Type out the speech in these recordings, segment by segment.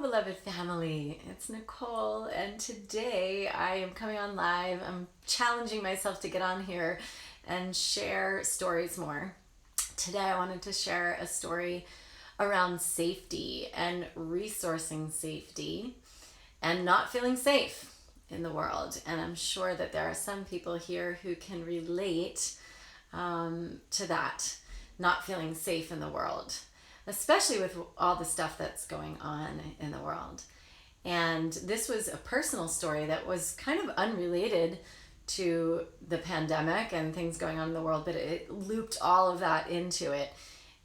beloved family. It's Nicole, and today I am coming on live. I'm challenging myself to get on here and share stories more. Today, I wanted to share a story around safety and resourcing safety and not feeling safe in the world. And I'm sure that there are some people here who can relate to that, not feeling safe in the world, especially with all the stuff that's going on in the world. And this was a personal story that was kind of unrelated to the pandemic and things going on in the world, but it looped all of that into it.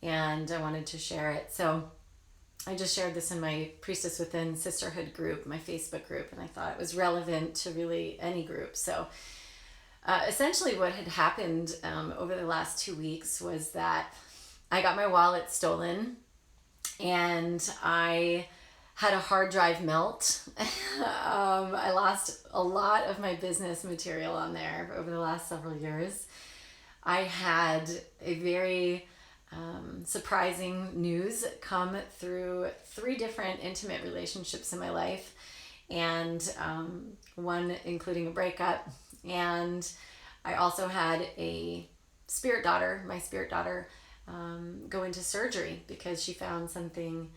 And I wanted to share it. So I just shared this in my Priestess Within Sisterhood group, my Facebook group, and I thought it was relevant to really any group. So essentially what had happened over the last 2 weeks was that I got my wallet stolen and I had a hard drive melt. I lost a lot of my business material on there over the last several years. I had a very surprising news come through 3 different intimate relationships in my life, and one including a breakup. And I also had a my spirit daughter, go into surgery because she found something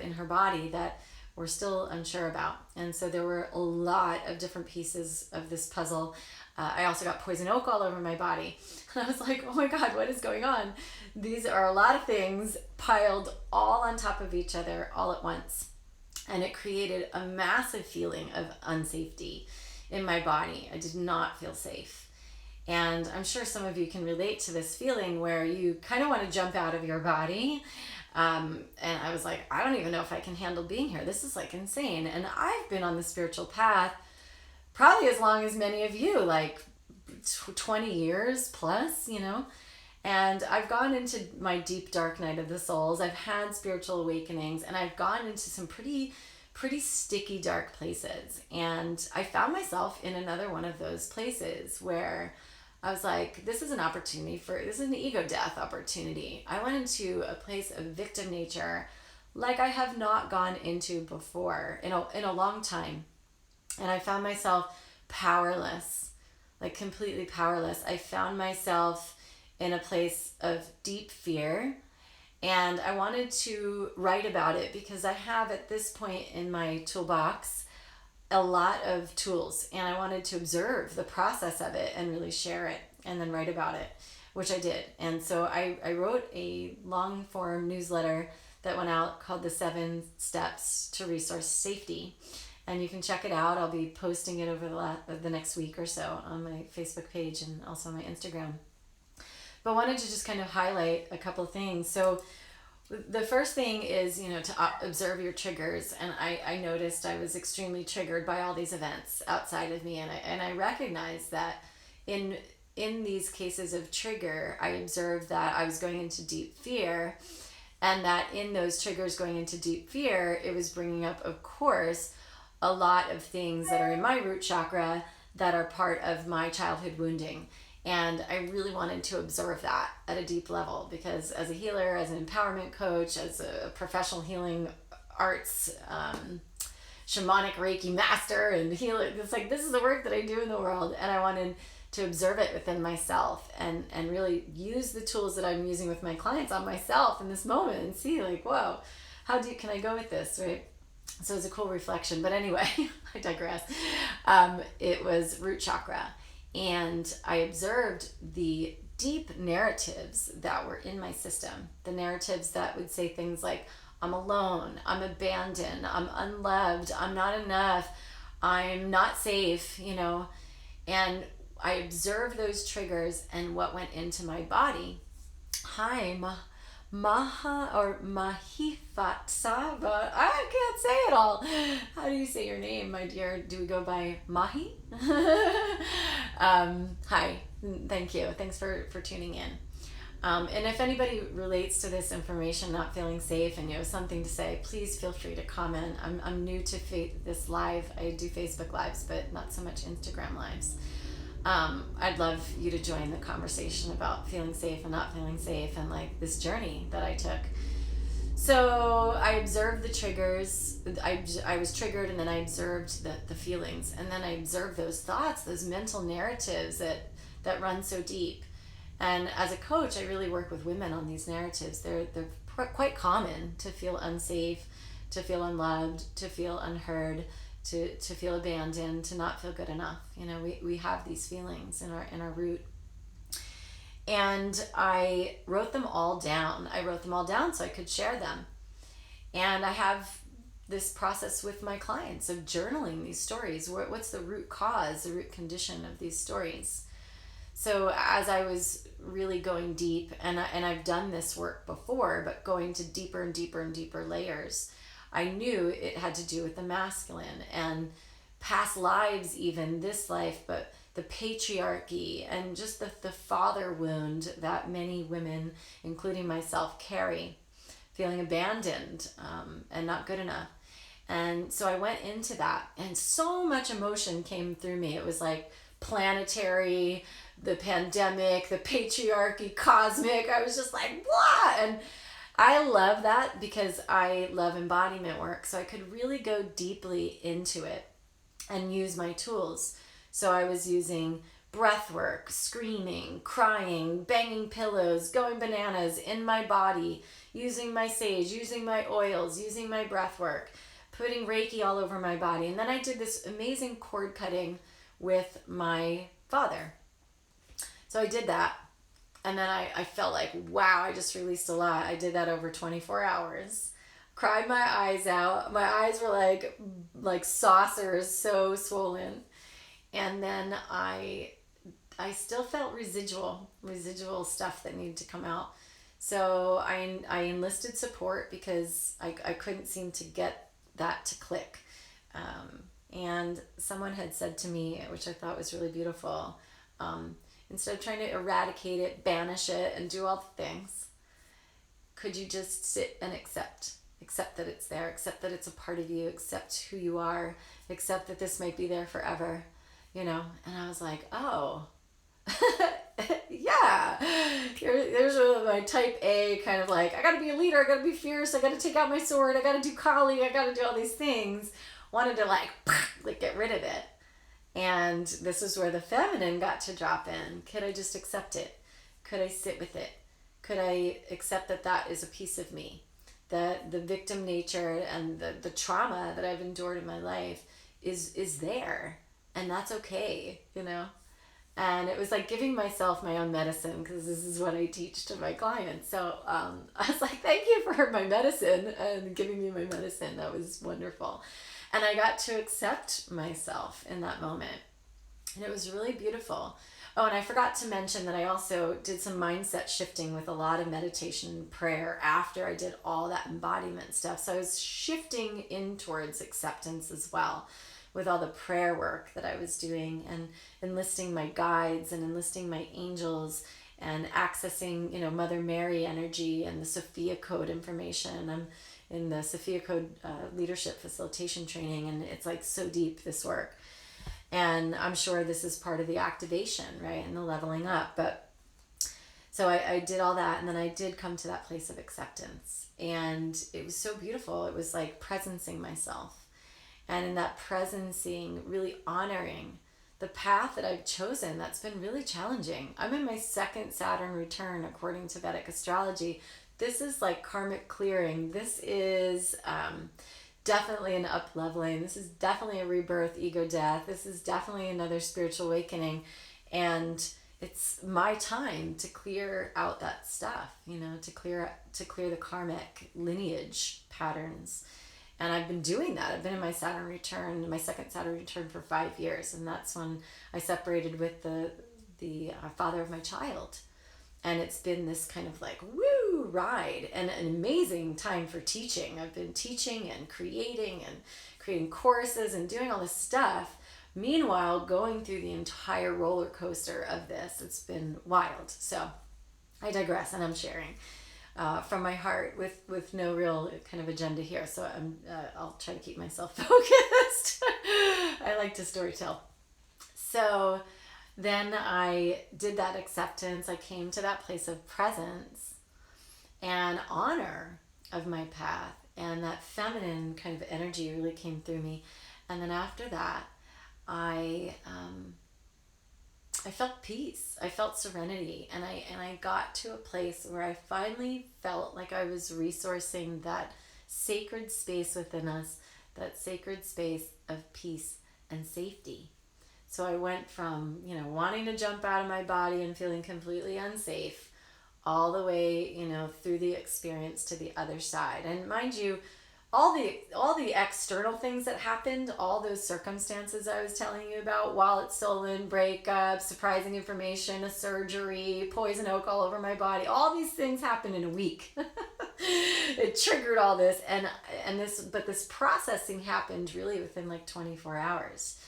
in her body that we're still unsure about. And so there were a lot of different pieces of this puzzle. I also got poison oak all over my body. And I was like, oh my God, what is going on? These are a lot of things piled all on top of each other all at once. And it created a massive feeling of unsafety in my body. I did not feel safe. And I'm sure some of you can relate to this feeling where you kind of want to jump out of your body. And I was like, I don't even know if I can handle being here. This is like insane. And I've been on the spiritual path probably as long as many of you, like 20 years plus, And I've gone into my deep dark night of the souls. I've had spiritual awakenings, and I've gone into some pretty sticky, dark places. And I found myself in another one of those places where I was like, this is an ego death opportunity. I went into a place of victim nature like I have not gone into before in a long time. And I found myself powerless, like completely powerless. I found myself in a place of deep fear. And I wanted to write about it because I have at this point in my toolbox a lot of tools, and I wanted to observe the process of it and really share it and then write about it, which I did. And so I wrote a long form newsletter that went out called The 7 Steps to Resource Safety. And you can check it out. I'll be posting it over the next week or so on my Facebook page and also on my Instagram. But I wanted to just kind of highlight a couple of things. So the first thing is, to observe your triggers. And I noticed I was extremely triggered by all these events outside of me. And I recognized that in these cases of trigger, I observed that I was going into deep fear. And that in those triggers going into deep fear, it was bringing up, of course, a lot of things that are in my root chakra that are part of my childhood wounding. And I really wanted to observe that at a deep level because as a healer, as an empowerment coach, as a professional healing arts, shamanic Reiki master and healer, it's like, this is the work that I do in the world. And I wanted to observe it within myself and really use the tools that I'm using with my clients on myself in this moment and see like, whoa, how deep can I go with this, right? So it's a cool reflection. But anyway, I digress. It was root chakra. And I observed the deep narratives that were in my system, the narratives that would say things like, I'm alone, I'm abandoned, I'm unloved, I'm not enough, I'm not safe, And I observed those triggers and what went into my body. Hi, Maha or Mahifatsa, but I can't say it all. How do you say your name, my dear? Do we go by Mahi? Hi, thank you. Thanks for tuning in. And if anybody relates to this information, not feeling safe, and you have something to say, please feel free to comment. I'm new to this live. I do Facebook lives, but not so much Instagram lives. I'd love you to join the conversation about feeling safe and not feeling safe and like this journey that I took. So I observed the triggers. I was triggered, and then I observed the feelings, and then I observed those thoughts, those mental narratives that run so deep. And as a coach, I really work with women on these narratives. They're quite common: to feel unsafe, to feel unloved, to feel unheard, to feel abandoned, to not feel good enough. We have these feelings in our root. And I wrote them all down. I wrote them all down so I could share them. And I have this process with my clients of journaling these stories. What's the root cause, the root condition of these stories? So as I was really going deep, and I've done this work before, but going to deeper and deeper and deeper layers, I knew it had to do with the masculine and past lives, even this life, but the patriarchy and just the father wound that many women, including myself, carry, feeling abandoned and not good enough. And so I went into that, and so much emotion came through me. It was like planetary, the pandemic, the patriarchy, cosmic. I was just like, what? And I love that because I love embodiment work. So I could really go deeply into it and use my tools. So I was using breath work, screaming, crying, banging pillows, going bananas in my body, using my sage, using my oils, using my breath work, putting Reiki all over my body. And then I did this amazing cord cutting with my father. So I did that. And then I felt like, wow, I just released a lot. I did that over 24 hours. Cried my eyes out. My eyes were like saucers, so swollen. And then I still felt residual stuff that needed to come out. So I enlisted support because I couldn't seem to get that to click. And someone had said to me, which I thought was really beautiful, instead of trying to eradicate it, banish it, and do all the things, could you just sit and accept that it's there, accept that it's a part of you, accept who you are, accept that this might be there forever, And I was like, oh, yeah, there's my type A kind of like, I gotta be a leader, I gotta be fierce, I gotta take out my sword, I gotta do Kali, I gotta do all these things. Wanted to like get rid of it. And this is where the feminine got to drop in. Could I just accept it? Could I sit with it? Could I accept that that is a piece of me? That the victim nature and the trauma that I've endured in my life is there. And that's okay, And it was like giving myself my own medicine, because this is what I teach to my clients. So I was like, thank you for my medicine and giving me my medicine. That was wonderful. And I got to accept myself in that moment. And it was really beautiful. Oh, and I forgot to mention that I also did some mindset shifting with a lot of meditation and prayer after I did all that embodiment stuff. So I was shifting in towards acceptance as well, with all the prayer work that I was doing, and enlisting my guides and enlisting my angels and accessing, Mother Mary energy and the Sophia Code information. I'm in the Sophia Code leadership facilitation training, and it's like so deep, this work. And I'm sure this is part of the activation, right, and the leveling up. But so I did all that, and then I did come to that place of acceptance, and it was so beautiful. It was like presencing myself, and in that presencing, really honoring the path that I've chosen. That's been really challenging. I'm in my second Saturn return according to Vedic astrology. This is like karmic clearing. This is definitely an up-leveling. This is definitely a rebirth, ego death. This is definitely another spiritual awakening. And it's my time to clear out that stuff, to clear the karmic lineage patterns. And I've been doing that. I've been in my Saturn return, my second Saturn return, for 5 years. And that's when I separated with the father of my child. And it's been this kind of like, woo, ride, and an amazing time for teaching. I've been teaching and creating courses and doing all this stuff. Meanwhile, going through the entire roller coaster of this. It's been wild. So I digress, and I'm sharing from my heart with no real kind of agenda here. So I'll try to keep myself focused. I like to storytell. So then I did that acceptance. I came to that place of presence and honor of my path, and that feminine kind of energy really came through me. And then after that, I I felt peace. I felt serenity, and I got to a place where I finally felt like I was resourcing that sacred space within us, that sacred space of peace and safety. So I went from, wanting to jump out of my body and feeling completely unsafe all the way, through the experience to the other side. And mind you, all the external things that happened, all those circumstances I was telling you about, wallet stolen, breakup, surprising information, a surgery, poison oak all over my body, all these things happened in a week. It triggered all this, but this processing happened really within like 24 hours.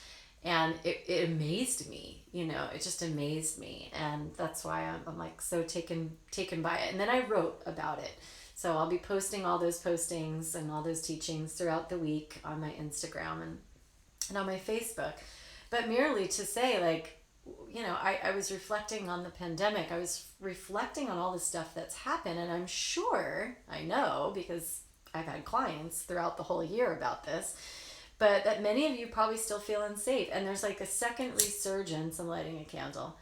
And it amazed me, it just amazed me. And that's why I'm like so taken by it. And then I wrote about it. So I'll be posting all those postings and all those teachings throughout the week on my Instagram and on my Facebook. But merely to say, like, I was reflecting on the pandemic. I was reflecting on all the stuff that's happened. And I'm sure, I know, because I've had clients throughout the whole year about this, but that many of you probably still feel unsafe. And there's like a second resurgence, I'm lighting a candle,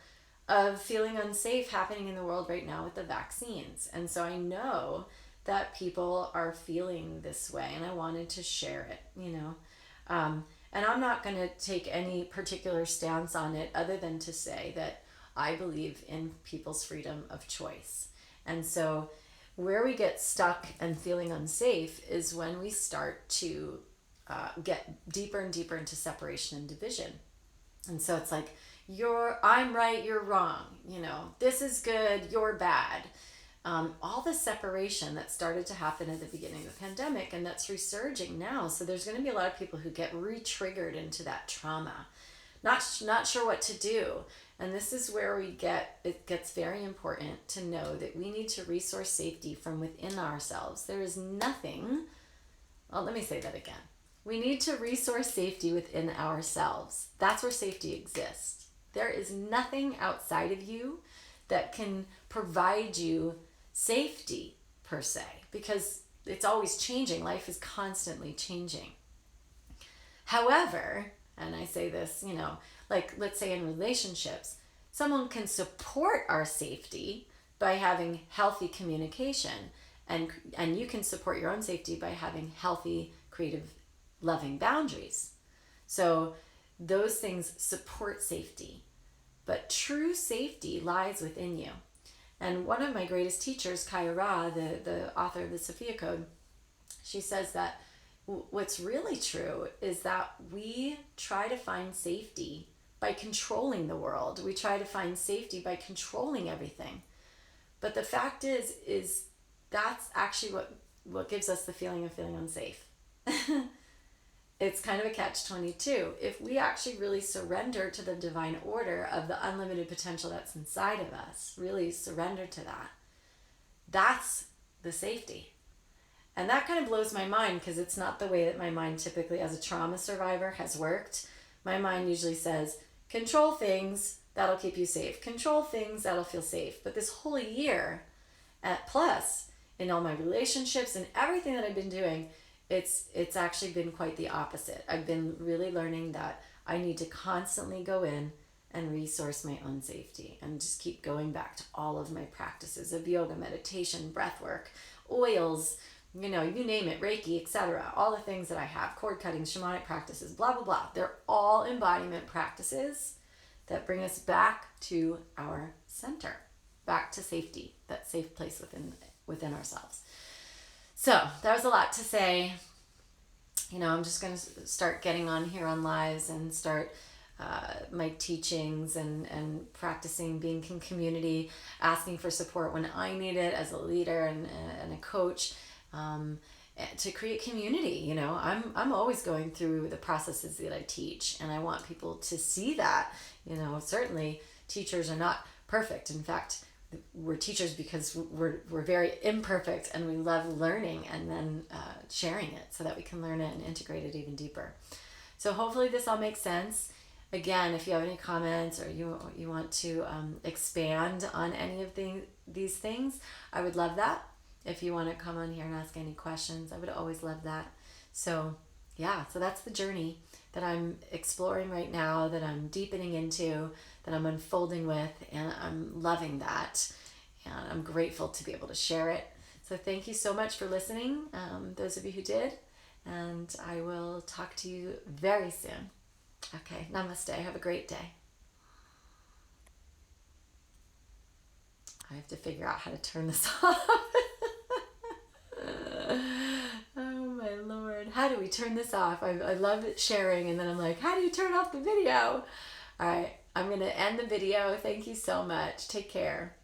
of feeling unsafe happening in the world right now with the vaccines. And so I know that people are feeling this way, and I wanted to share it, and I'm not going to take any particular stance on it other than to say that I believe in people's freedom of choice. And so where we get stuck and feeling unsafe is when we start to get deeper and deeper into separation and division. And so it's like, I'm right, you're wrong, this is good, you're bad. All the separation that started to happen at the beginning of the pandemic, and that's resurging now. So there's going to be a lot of people who get re-triggered into that trauma, not sure what to do. And this is where it gets very important to know that we need to resource safety from within ourselves. There is nothing, well, let me say that again. We need to resource safety within ourselves. That's where safety exists. There is nothing outside of you that can provide you safety per se, because it's always changing. Life is constantly changing. However, and I say this, like let's say in relationships, someone can support our safety by having healthy communication, and you can support your own safety by having healthy, creative, loving boundaries. So those things support safety, but true safety lies within you. And one of my greatest teachers, Kaya Ra, the author of the Sophia Code, she says that what's really true is that we try to find safety by controlling the world. We try to find safety by controlling everything. But the fact is that's actually what gives us the feeling of feeling unsafe. It's kind of a catch-22. If we actually really surrender to the divine order of the unlimited potential that's inside of us, really surrender to that, that's the safety. And that kind of blows my mind, because it's not the way that my mind typically, as a trauma survivor, has worked. My mind usually says, control things, that'll keep you safe. Control things, that'll feel safe. But this whole year, plus, in all my relationships and everything that I've been doing, it's actually been quite the opposite. I've been really learning that I need to constantly go in and resource my own safety, and just keep going back to all of my practices of yoga, meditation, breath work, oils, you name it, Reiki, etc. All the things that I have, cord cutting, shamanic practices, blah, blah, blah. They're all embodiment practices that bring us back to our center, back to safety, that safe place within ourselves. So that was a lot to say. I'm just going to start getting on here on lives and start my teachings and practicing being in community, asking for support when I need it as a leader and a coach, to create community. I'm always going through the processes that I teach, and I want people to see that. Certainly teachers are not perfect. In fact, we're teachers because we're very imperfect, and we love learning and then sharing it so that we can learn it and integrate it even deeper. So hopefully this all makes sense. Again, if you have any comments, or you want to expand on any of these things, I would love that. if you want to come on here and ask any questions. I would always love that. So yeah, so that's the journey that I'm exploring right now, that I'm deepening into, that I'm unfolding with, and I'm loving that. And I'm grateful to be able to share it. So thank you so much for listening, those of you who did. And I will talk to you very soon. Okay, namaste. Have a great day. I have to figure out how to turn this off. Oh my Lord. How do we turn this off? I love sharing, and then I'm like, how do you turn off the video? All right, I'm going to end the video. Thank you so much. Take care.